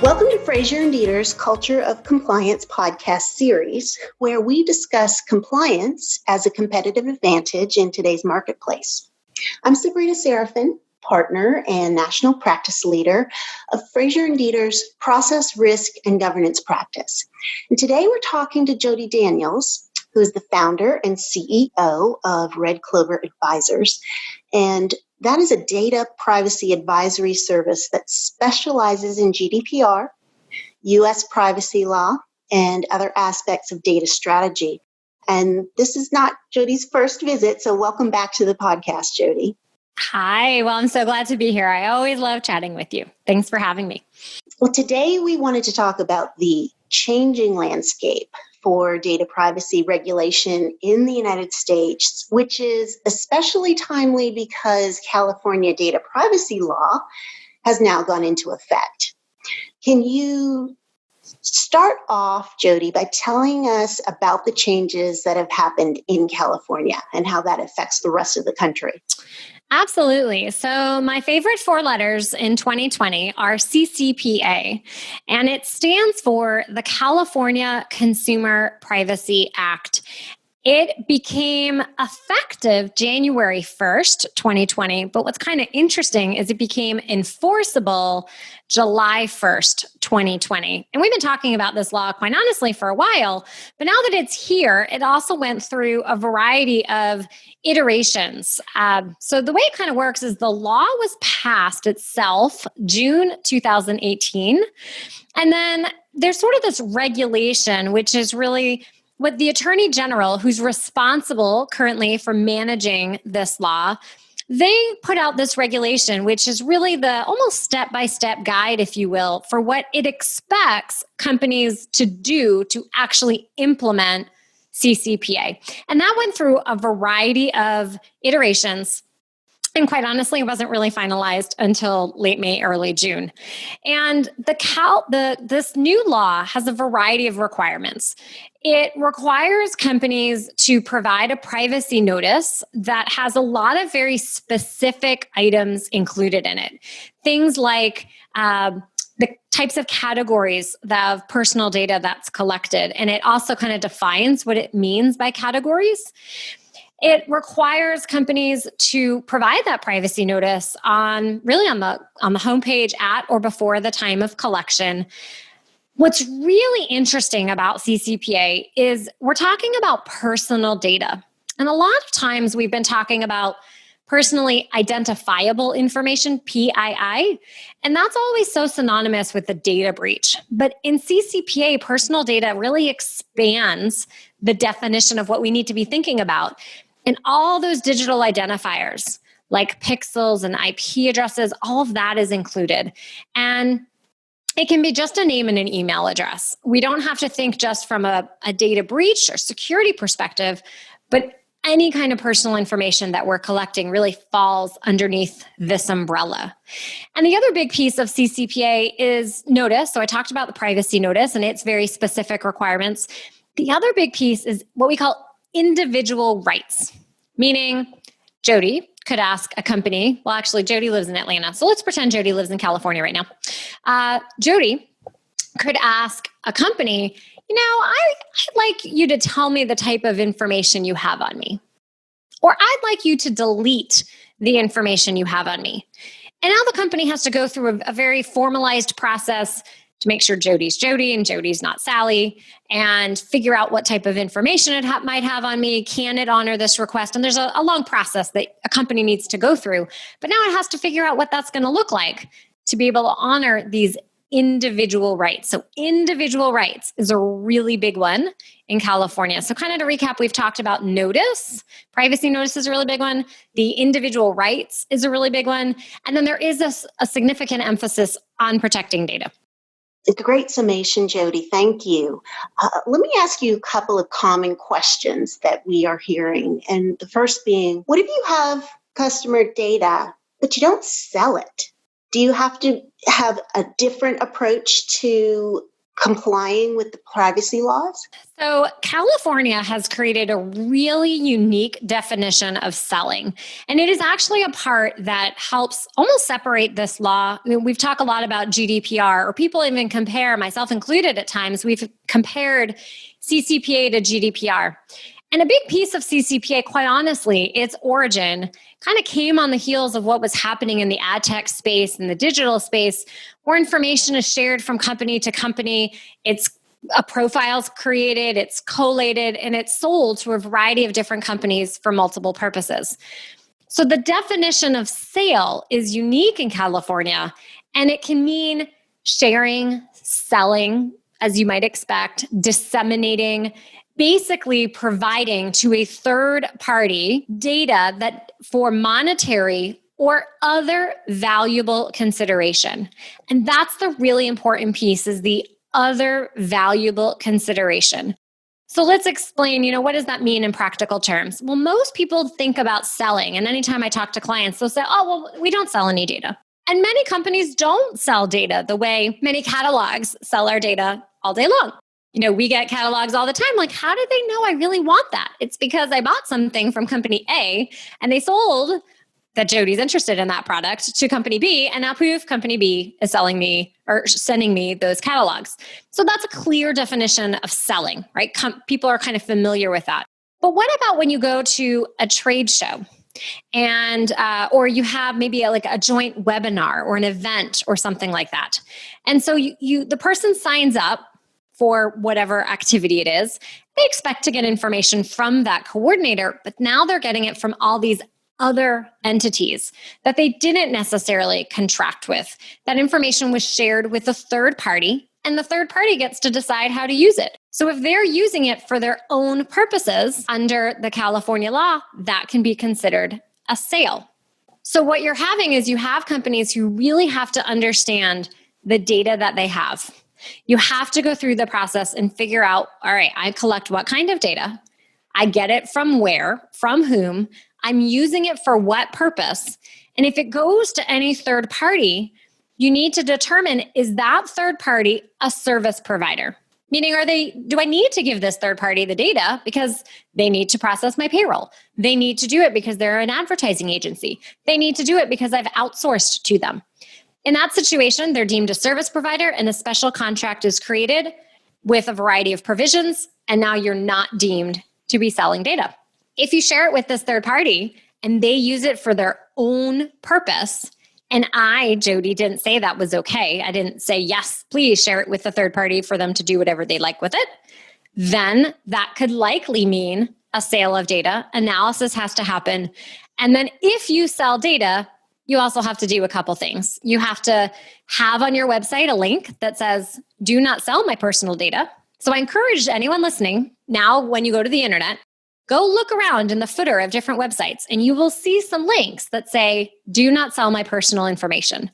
Welcome to Frazier Deeter's Culture of Compliance podcast series, where we discuss compliance as a competitive advantage in today's marketplace. I'm Sabrina Serafin, partner and national practice leader of Frazier Deeter's process, risk, and governance practice. And today we're talking to Jodi Daniels, who is the founder and CEO of Red Clover Advisors. And that is a data privacy advisory service that specializes in GDPR, U.S. privacy law, and other aspects of data strategy. And this is not Jodi's first visit, so welcome back to the podcast, Jodi. Hi, well, I'm so glad to be here. I always love chatting with you. Thanks for having me. Well, today we wanted to talk about the changing landscape for data privacy regulation in the United States, which is especially timely because California data privacy law has now gone into effect. Can you start off, Jodi, by telling us about the changes that have happened in California and how that affects the rest of the country? Absolutely. So my favorite four letters in 2020 are CCPA, and it stands for the California Consumer Privacy Act. It became effective January 1st, 2020, but what's kind of interesting is it became enforceable July 1st, 2020. And we've been talking about this law, quite honestly, for a while, but now that it's here, it also went through a variety of iterations. So the way it kind of works is the law was passed itself June 2018, and then there's sort of this regulation, which is really what the Attorney General, who's responsible currently for managing this law, they put out this regulation, which is really the almost step-by-step guide, if you will, for what it expects companies to do to actually implement CCPA. And that went through a variety of iterations. And quite honestly, it wasn't really finalized until late May, early June. And this new law has a variety of requirements. It requires companies to provide a privacy notice that has a lot of very specific items included in it. Things like the types of categories of personal data that's collected. And it also kind of defines what it means by categories. It requires companies to provide that privacy notice on the homepage at or before the time of collection. What's really interesting about CCPA is we're talking about personal data. And a lot of times we've been talking about personally identifiable information, PII, and that's always so synonymous with the data breach. But in CCPA, personal data really expands the definition of what we need to be thinking about. And all those digital identifiers like pixels and IP addresses, all of that is included. And it can be just a name and an email address. We don't have to think just from a data breach or security perspective, but any kind of personal information that we're collecting really falls underneath this umbrella. And the other big piece of CCPA is notice. So I talked about the privacy notice and its very specific requirements. The other big piece is what we call individual rights, meaning Jodi could ask a company, well, actually, Jodi lives in Atlanta, so let's pretend Jodi lives in California right now. Jodi could ask a company, I'd like you to tell me the type of information you have on me, or I'd like you to delete the information you have on me. And now the company has to go through a very formalized process to make sure Jodi's Jodi and Jodi's not Sally, and figure out what type of information it might have on me. Can it honor this request? And there's a long process that a company needs to go through. But now it has to figure out what that's going to look like to be able to honor these individual rights. So individual rights is a really big one in California. So kind of to recap, we've talked about notice. Privacy notice is a really big one. The individual rights is a really big one. And then there is a significant emphasis on protecting data. It's a great summation, Jodi. Thank you. Let me ask you a couple of common questions that we are hearing. And the first being, what if you have customer data, but you don't sell it? Do you have to have a different approach to complying with the privacy laws? So, California has created a really unique definition of selling. And it is actually a part that helps almost separate this law. I mean, we've talked a lot about GDPR, or people even compare, myself included at times, we've compared CCPA to GDPR. And a big piece of CCPA, quite honestly, its origin kind of came on the heels of what was happening in the ad tech space and the digital space, where information is shared from company to company. It's a profile's created, it's collated, and it's sold to a variety of different companies for multiple purposes. So the definition of sale is unique in California, and it can mean sharing, selling, as you might expect, disseminating, basically providing to a third party data that for monetary or other valuable consideration. And that's the really important piece, is the other valuable consideration. So let's explain, what does that mean in practical terms? Well, most people think about selling. And anytime I talk to clients, they'll say, oh, well, we don't sell any data. And many companies don't sell data the way many catalogs sell our data all day long. We get catalogs all the time. Like, how did they know I really want that? It's because I bought something from company A and they sold that Jodi's interested in that product to company B, and now poof, company B is selling me or sending me those catalogs. So that's a clear definition of selling, right? People are kind of familiar with that. But what about when you go to a trade show and or you have maybe a joint webinar or an event or something like that? And so the person signs up for whatever activity it is. They expect to get information from that coordinator, but now they're getting it from all these other entities that they didn't necessarily contract with. That information was shared with a third party, and the third party gets to decide how to use it. So if they're using it for their own purposes under the California law, that can be considered a sale. So what you're having is you have companies who really have to understand the data that they have. You have to go through the process and figure out, all right, I collect what kind of data, I get it from where, from whom, I'm using it for what purpose. And if it goes to any third party, you need to determine, is that third party a service provider? Meaning, do I need to give this third party the data because they need to process my payroll? They need to do it because they're an advertising agency. They need to do it because I've outsourced to them. In that situation, they're deemed a service provider, and a special contract is created with a variety of provisions, and now you're not deemed to be selling data. If you share it with this third party and they use it for their own purpose, and I, Jodi, didn't say that was okay, I didn't say, yes, please share it with the third party for them to do whatever they like with it, then that could likely mean a sale of data. Analysis has to happen. And then if you sell data, you also have to do a couple things. You have to have on your website a link that says, do not sell my personal data. So I encourage anyone listening, now when you go to the internet, go look around in the footer of different websites and you will see some links that say, do not sell my personal information.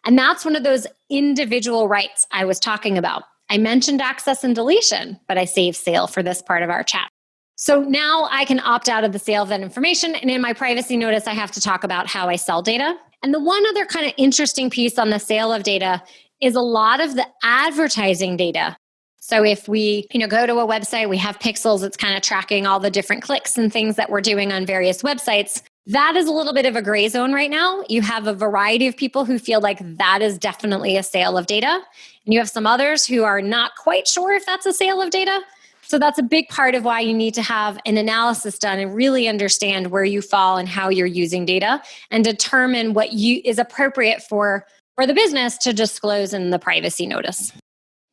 And that's one of those individual rights I was talking about. I mentioned access and deletion, but I saved sale for this part of our chat. So now I can opt out of the sale of that information. And in my privacy notice, I have to talk about how I sell data. And the one other kind of interesting piece on the sale of data is a lot of the advertising data. So if we, go to a website, we have pixels, it's kind of tracking all the different clicks and things that we're doing on various websites. That is a little bit of a gray zone right now. You have a variety of people who feel like that is definitely a sale of data. And you have some others who are not quite sure if that's a sale of data. So that's a big part of why you need to have an analysis done and really understand where you fall and how you're using data and determine what is appropriate for the business to disclose in the privacy notice.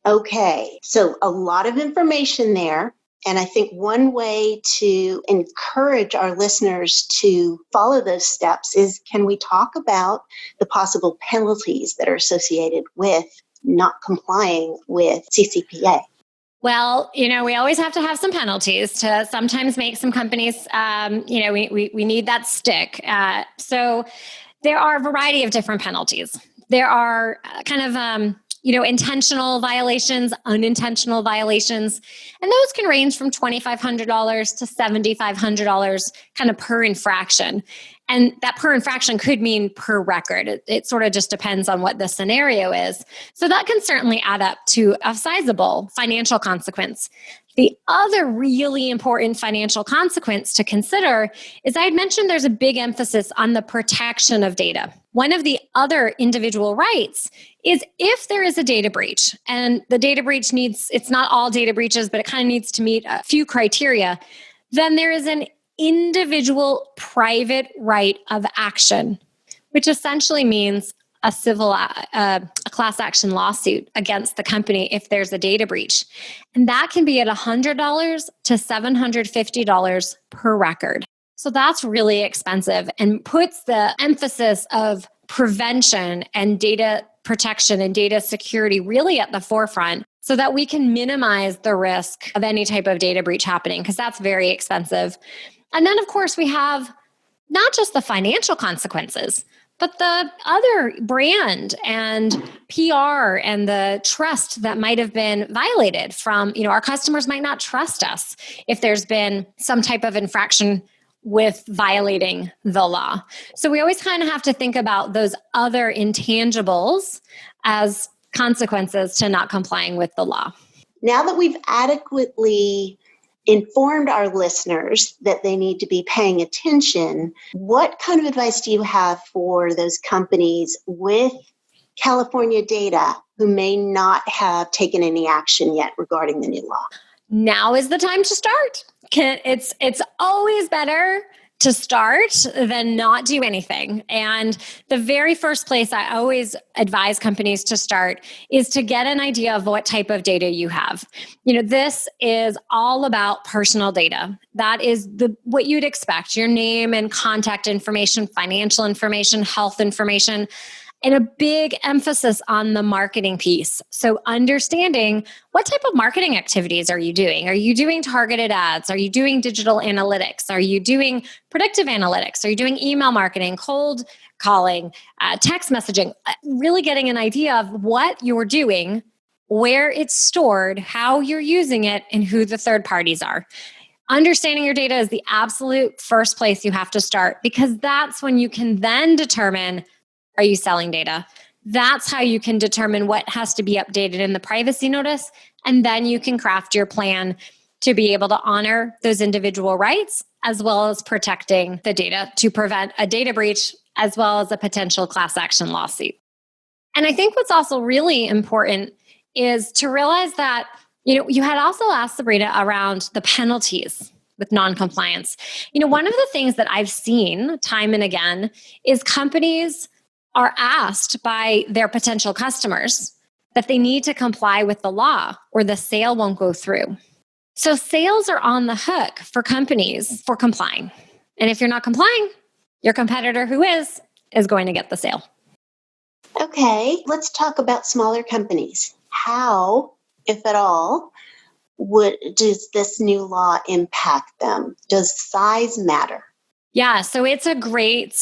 Okay, so a lot of information there. And I think one way to encourage our listeners to follow those steps is, can we talk about the possible penalties that are associated with not complying with CCPA? Well, we always have to have some penalties to sometimes make some companies, we need that stick. So there are a variety of different penalties. There are kind of, intentional violations, unintentional violations, and those can range from $2,500 to $7,500 kind of per infraction. And that per infraction could mean per record. It sort of just depends on what the scenario is. So that can certainly add up to a sizable financial consequence. The other really important financial consequence to consider is I had mentioned there's a big emphasis on the protection of data. One of the other individual rights is if there is a data breach, and the data breach it's not all data breaches, but it kind of needs to meet a few criteria, then there is an individual private right of action, which essentially means a class action lawsuit against the company if there's a data breach. And that can be at $100 to $750 per record. So that's really expensive and puts the emphasis of prevention and data protection and data security really at the forefront so that we can minimize the risk of any type of data breach happening, because that's very expensive. And then, of course, we have not just the financial consequences, but the other brand and PR and the trust that might have been violated from, our customers might not trust us if there's been some type of infraction with violating the law. So we always kind of have to think about those other intangibles as consequences to not complying with the law. Now that we've adequately informed our listeners that they need to be paying attention, what kind of advice do you have for those companies with California data who may not have taken any action yet regarding the new law? Now is the time to start. It's always better to start than not do anything. And the very first place I always advise companies to start is to get an idea of what type of data you have. This is all about personal data. That is what you'd expect: your name and contact information, financial information, health information, and a big emphasis on the marketing piece. So understanding what type of marketing activities are you doing? Are you doing targeted ads? Are you doing digital analytics? Are you doing predictive analytics? Are you doing email marketing, cold calling, text messaging? Really getting an idea of what you're doing, where it's stored, how you're using it, and who the third parties are. Understanding your data is the absolute first place you have to start, because that's when you can then determine, are you selling data? That's how you can determine what has to be updated in the privacy notice. And then you can craft your plan to be able to honor those individual rights, as well as protecting the data to prevent a data breach, as well as a potential class action lawsuit. And I think what's also really important is to realize that, you had also asked Sabrina around the penalties with non-compliance. One of the things that I've seen time and again is companies are asked by their potential customers that they need to comply with the law or the sale won't go through. So sales are on the hook for companies for complying. And if you're not complying, your competitor who is going to get the sale. Okay, let's talk about smaller companies. How, if at all, does this new law impact them? Does size matter? Yeah, so it's a great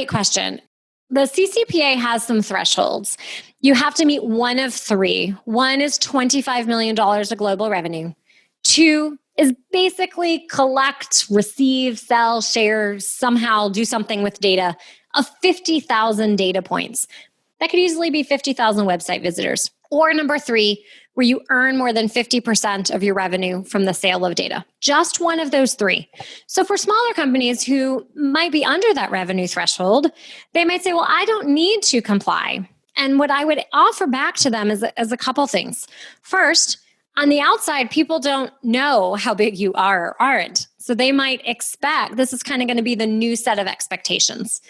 question. The CCPA has some thresholds. You have to meet one of three. One is $25 million of global revenue. Two is basically collect, receive, sell, share, somehow do something with data of 50,000 data points. That could easily be 50,000 website visitors. Or number three, where you earn more than 50% of your revenue from the sale of data. Just one of those three. So for smaller companies who might be under that revenue threshold, they might say, well, I don't need to comply. And what I would offer back to them is a couple things. First, on the outside, people don't know how big you are or aren't. So they might expect, this is kind of going to be the new set of expectations.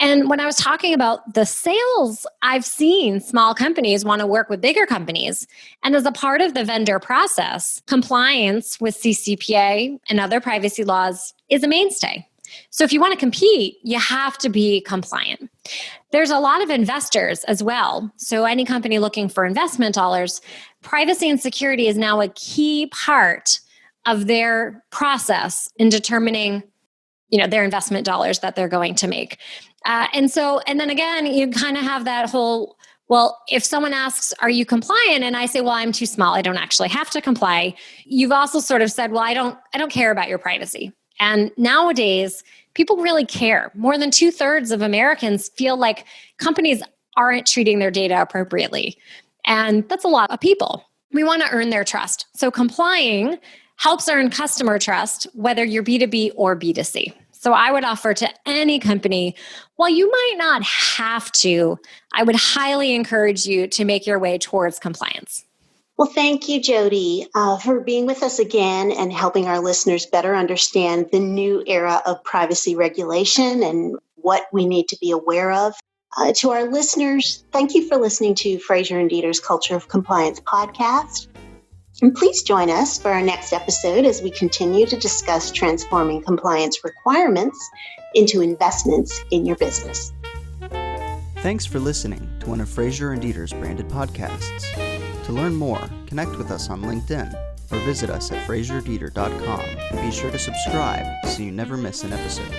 And when I was talking about the sales, I've seen small companies want to work with bigger companies. And as a part of the vendor process, compliance with CCPA and other privacy laws is a mainstay. So if you want to compete, you have to be compliant. There's a lot of investors as well. So any company looking for investment dollars, privacy and security is now a key part of their process in determining their investment dollars that they're going to make. And then again, you kind of have that whole, well, if someone asks, are you compliant? And I say, well, I'm too small. I don't actually have to comply. You've also sort of said, well, I don't care about your privacy. And nowadays, People really care. More than 2/3 of Americans feel like companies aren't treating their data appropriately. And that's a lot of people. We want to earn their trust. So complying helps earn customer trust, whether you're B2B or B2C. So I would offer to any company, while you might not have to, I would highly encourage you to make your way towards compliance. Well, thank you, Jodi, for being with us again and helping our listeners better understand the new era of privacy regulation and what we need to be aware of. To our listeners, thank you for listening to Frazier Deeter's Culture of Compliance podcast. And please join us for our next episode as we continue to discuss transforming compliance requirements into investments in your business. Thanks for listening to one of Frazier Deeter's branded podcasts. To learn more, connect with us on LinkedIn or visit us at FrazierDeeter.com and be sure to subscribe so you never miss an episode.